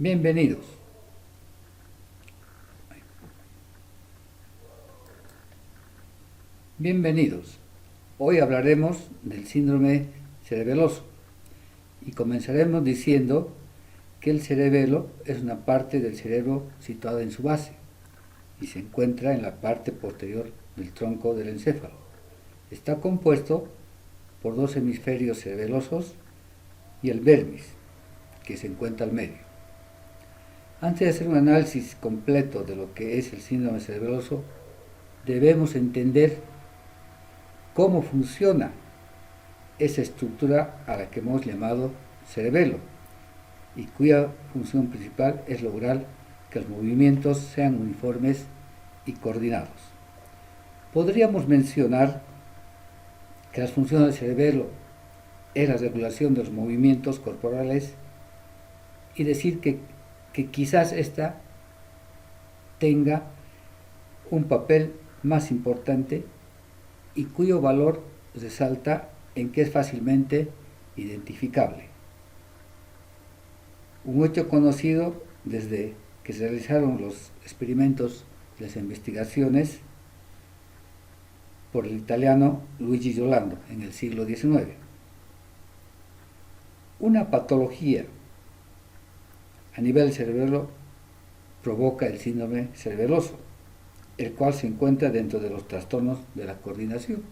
Bienvenidos. Bienvenidos. Hoy hablaremos del síndrome cerebeloso y comenzaremos diciendo que el cerebelo es una parte del cerebro situada en su base y se encuentra en la parte posterior del tronco del encéfalo. Está compuesto por dos hemisferios cerebelosos y el vermis, que se encuentra al medio. Antes de hacer un análisis completo de lo que es el síndrome cerebeloso, debemos entender cómo funciona esa estructura a la que hemos llamado cerebelo y cuya función principal es lograr que los movimientos sean uniformes y coordinados. Podríamos mencionar que las funciones del cerebelo es la regulación de los movimientos corporales y decir que quizás ésta tenga un papel más importante y cuyo valor resalta en que es fácilmente identificable. Un hecho conocido desde que se realizaron los experimentos, las investigaciones por el italiano Luigi Giolando en el siglo XIX. Una patología a nivel cerebelo provoca el síndrome cerebeloso, el cual se encuentra dentro de los trastornos de la coordinación,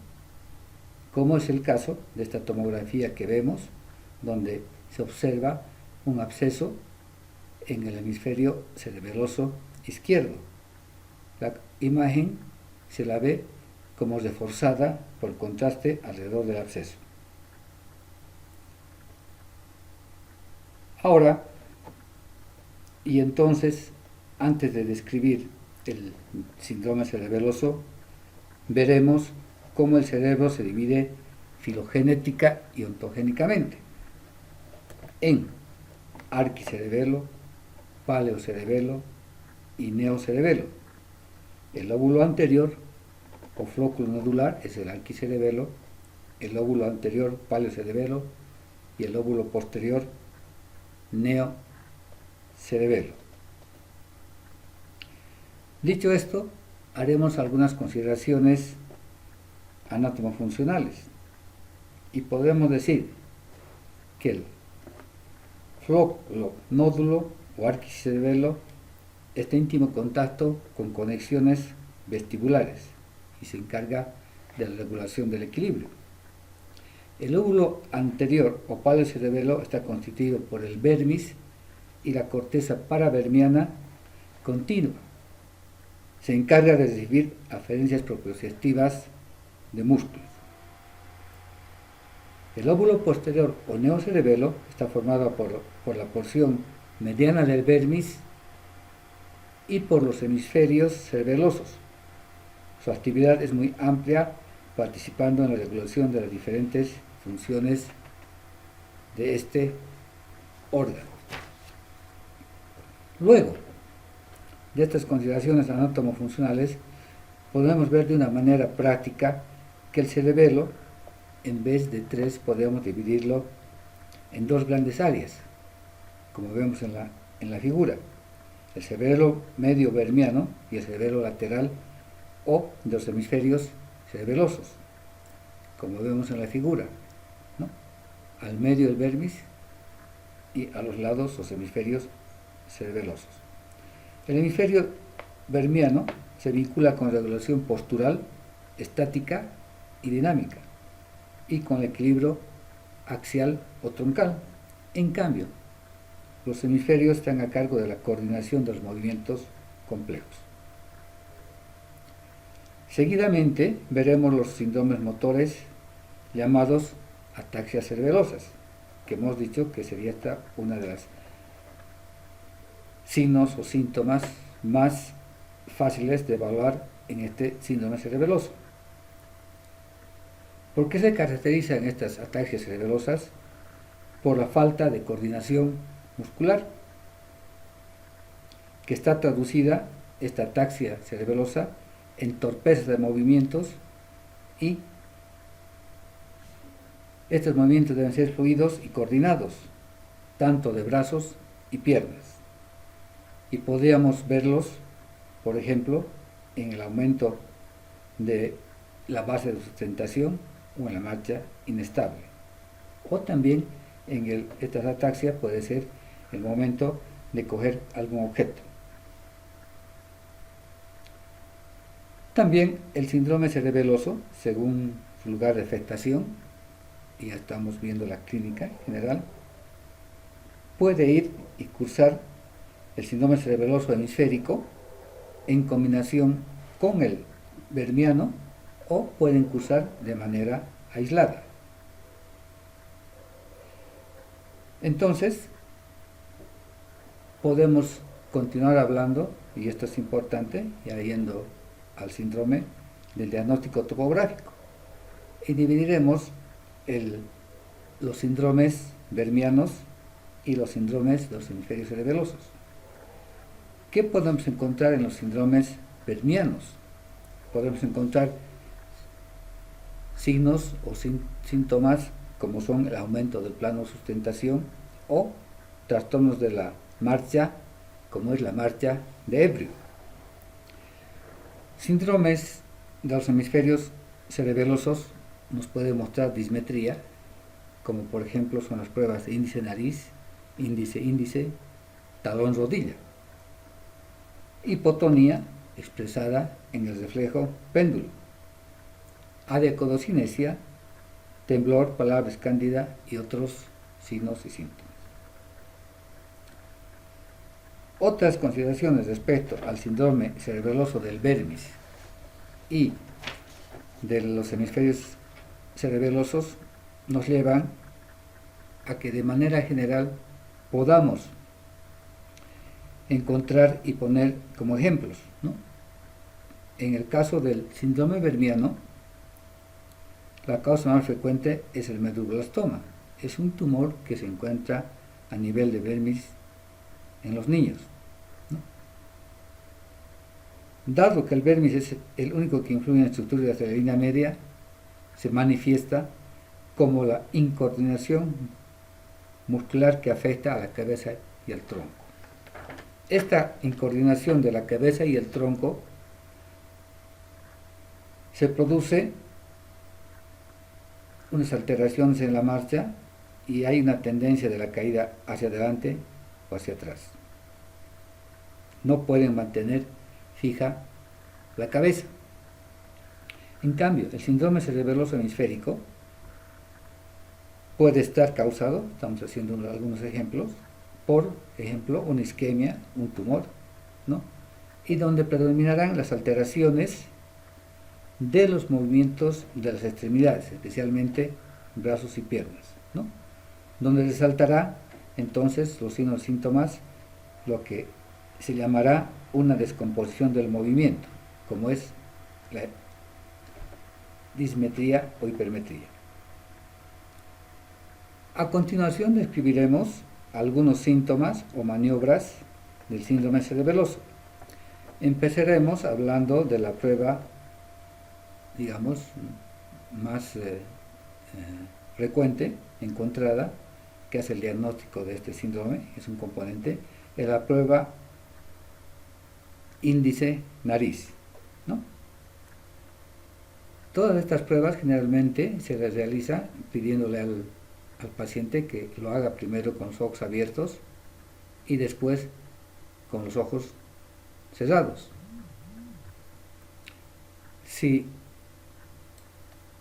como es el caso de esta tomografía que vemos, donde se observa un absceso en el hemisferio cerebeloso izquierdo. La imagen se la ve como reforzada por el contraste alrededor del absceso. Ahora, y entonces, antes de describir el síndrome cerebeloso, veremos cómo el cerebro se divide filogenética y ontogénicamente en arquicerebelo, paleocerebelo y neocerebelo. El lóbulo anterior o flóculo nodular es el arquicerebelo, el lóbulo anterior paleocerebelo y el lóbulo posterior neocerebelo. Dicho esto, haremos algunas consideraciones anatomofuncionales y podemos decir que el flóculo nódulo o arquicerebelo está en íntimo contacto con conexiones vestibulares y se encarga de la regulación del equilibrio. El lóbulo anterior o paleocerebelo está constituido por el vermis y la corteza paravermiana continua. Se encarga de recibir aferencias propioceptivas de músculos. El lóbulo posterior o neocerebelo está formado por la porción mediana del vermis y por los hemisferios cerebelosos. Su actividad es muy amplia, participando en la regulación de las diferentes funciones de este órgano. Luego de estas consideraciones anatomofuncionales, podemos ver de una manera práctica que el cerebelo, en vez de tres, podemos dividirlo en dos grandes áreas, como vemos en la figura: el cerebelo medio vermiano y el cerebelo lateral o de los hemisferios cerebelosos, como vemos en la figura, ¿no? Al medio el vermis y a los lados los hemisferios cerebelosos. El hemisferio vermiano se vincula con la regulación postural, estática y dinámica, y con el equilibrio axial o troncal. En cambio, los hemisferios están a cargo de la coordinación de los movimientos complejos. Seguidamente veremos los síndromes motores llamados ataxias cerebelosas, que hemos dicho que sería esta una de las signos o síntomas más fáciles de evaluar en este síndrome cerebeloso. ¿Por qué se caracterizan estas ataxias cerebelosas? Por la falta de coordinación muscular, que está traducida, esta ataxia cerebelosa, en torpeza de movimientos, y estos movimientos deben ser fluidos y coordinados, tanto de brazos y piernas. y podríamos verlos, por ejemplo, en el aumento de la base de sustentación o en la marcha inestable. O también esta ataxia puede ser el momento de coger algún objeto. También el síndrome cerebeloso, según su lugar de afectación, y ya estamos viendo la clínica general, puede ir y cursar el síndrome cerebeloso hemisférico en combinación con el vermiano o pueden cursar de manera aislada. Entonces, podemos continuar hablando, y esto es importante, ya yendo al síndrome del diagnóstico topográfico, y dividiremos los síndromes vermianos y los síndromes de los hemisferios cerebelosos. ¿Qué podemos encontrar en los síndromes vermianos? Podemos encontrar signos o síntomas como son el aumento del plano de sustentación o trastornos de la marcha, como es la marcha de ebrio. Síndromes de los hemisferios cerebelosos nos pueden mostrar dismetría, como por ejemplo son las pruebas de índice-nariz, índice-índice, talón-rodilla. Hipotonía expresada en el reflejo péndulo. Adiacodocinesia, temblor, palabras cándida y otros signos y síntomas. Otras consideraciones respecto al síndrome cerebeloso del vermis y de los hemisferios cerebelosos nos llevan a que de manera general podamos encontrar y poner como ejemplos, ¿no? En el caso del síndrome vermiano, la causa más frecuente es el medulloblastoma. Es un tumor que se encuentra a nivel de vermis en los niños, ¿no? Dado que el vermis es el único que influye en la estructura de la línea media, se manifiesta como la incoordinación muscular que afecta a la cabeza y al tronco. Esta incoordinación de la cabeza y el tronco se produce unas alteraciones en la marcha y hay una tendencia de la caída hacia adelante o hacia atrás. No pueden mantener fija la cabeza. En cambio, el síndrome cerebeloso hemisférico puede estar causado, estamos haciendo algunos ejemplos, por ejemplo, una isquemia, un tumor, ¿no? Y donde predominarán las alteraciones de los movimientos de las extremidades, especialmente brazos y piernas, ¿no? Donde resaltará entonces los signos y síntomas, lo que se llamará una descomposición del movimiento, como es la dismetría o hipermetría. A continuación describiremos algunos síntomas o maniobras del síndrome cerebeloso. Empezaremos hablando de la prueba, digamos, más frecuente, encontrada, que hace el diagnóstico de este síndrome, es un componente, es la prueba índice-nariz, ¿no? Todas estas pruebas generalmente se les realiza pidiéndole al paciente que lo haga primero con los ojos abiertos y después con los ojos cerrados. Si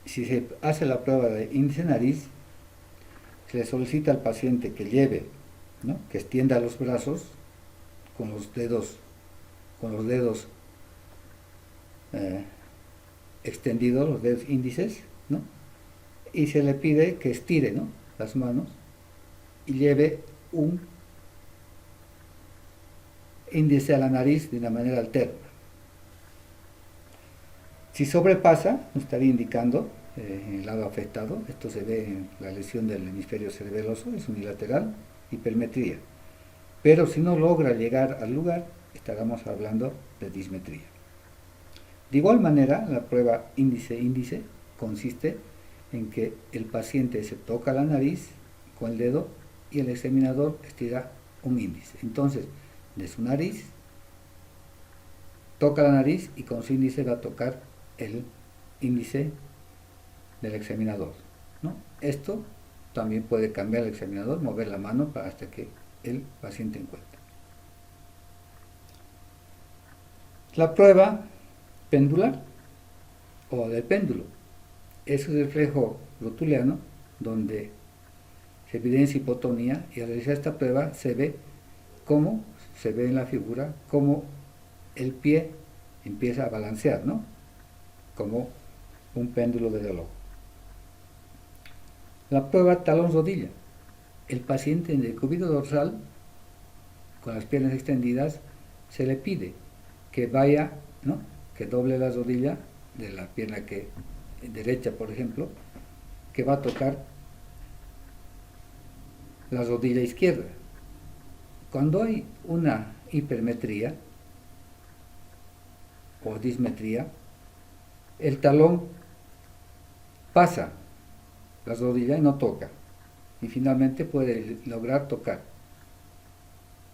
se hace la prueba de índice-nariz, se le solicita al paciente que lleve, ¿no?, que extienda los brazos con los dedos extendidos, los dedos índices, ¿no?, y se le pide que estire, ¿no?, las manos y lleve un índice a la nariz de una manera alterna. Si sobrepasa, nos estaría indicando en el lado afectado, esto se ve en la lesión del hemisferio cerebeloso, es unilateral, hipermetría. Pero si no logra llegar al lugar, estaremos hablando de dismetría. De igual manera, la prueba índice-índice consiste en que el paciente se toca la nariz con el dedo y el examinador estira un índice. Entonces, de su nariz, toca la nariz y con su índice va a tocar el índice del examinador, ¿no? Esto también puede cambiar el examinador, mover la mano hasta que el paciente encuentre. La prueba pendular o del péndulo es un reflejo rotuliano donde se evidencia hipotonía, y al realizar esta prueba se ve en la figura cómo el pie empieza a balancear, ¿no? Como un péndulo de reloj. La prueba talón-rodilla. El paciente en el decúbito dorsal, con las piernas extendidas, se le pide que vaya, ¿no?, que doble la rodilla de la pierna derecha, por ejemplo, que va a tocar la rodilla izquierda. Cuando hay una hipermetría o dismetría, el talón pasa la rodilla y no toca, y finalmente puede lograr tocar.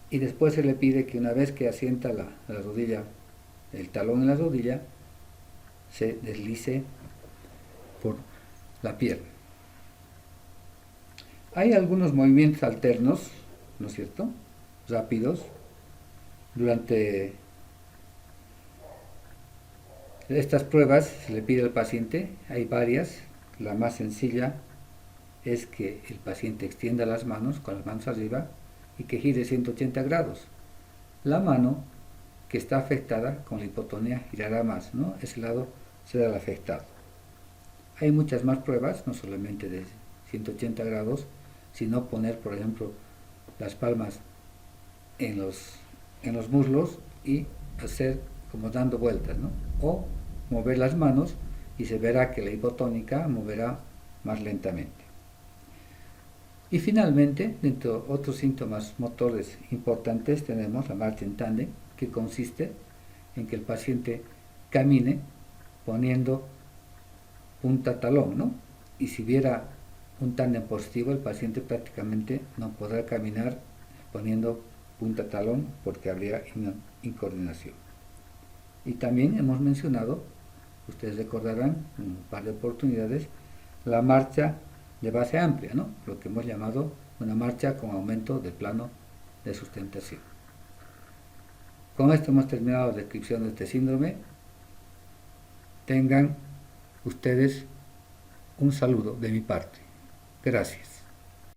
Y después se le pide que una vez que asienta la rodilla, el talón en la rodilla, se deslice por la pierna. Hay algunos movimientos alternos, ¿no es cierto?, rápidos, durante estas pruebas se le pide al paciente, hay varias. La más sencilla es que el paciente extienda las manos con las manos arriba y que gire 180 grados. La mano que está afectada con la hipotonía girará más, ¿no? Ese lado será el afectado. Hay muchas más pruebas, no solamente de 180 grados, sino poner, por ejemplo, las palmas en los muslos y hacer como dando vueltas, ¿no? O mover las manos y se verá que la hipotónica moverá más lentamente. Y finalmente, dentro de otros síntomas motores importantes, tenemos la marcha en tándem, que consiste en que el paciente camine poniendo punta talón, ¿no? Y si hubiera un tándem positivo, el paciente prácticamente no podrá caminar poniendo punta talón porque habría una incoordinación. Y también hemos mencionado, ustedes recordarán en un par de oportunidades, la marcha de base amplia, ¿no?, lo que hemos llamado una marcha con aumento del plano de sustentación. Con esto hemos terminado la descripción de este síndrome. Tengan ustedes un saludo de mi parte. Gracias.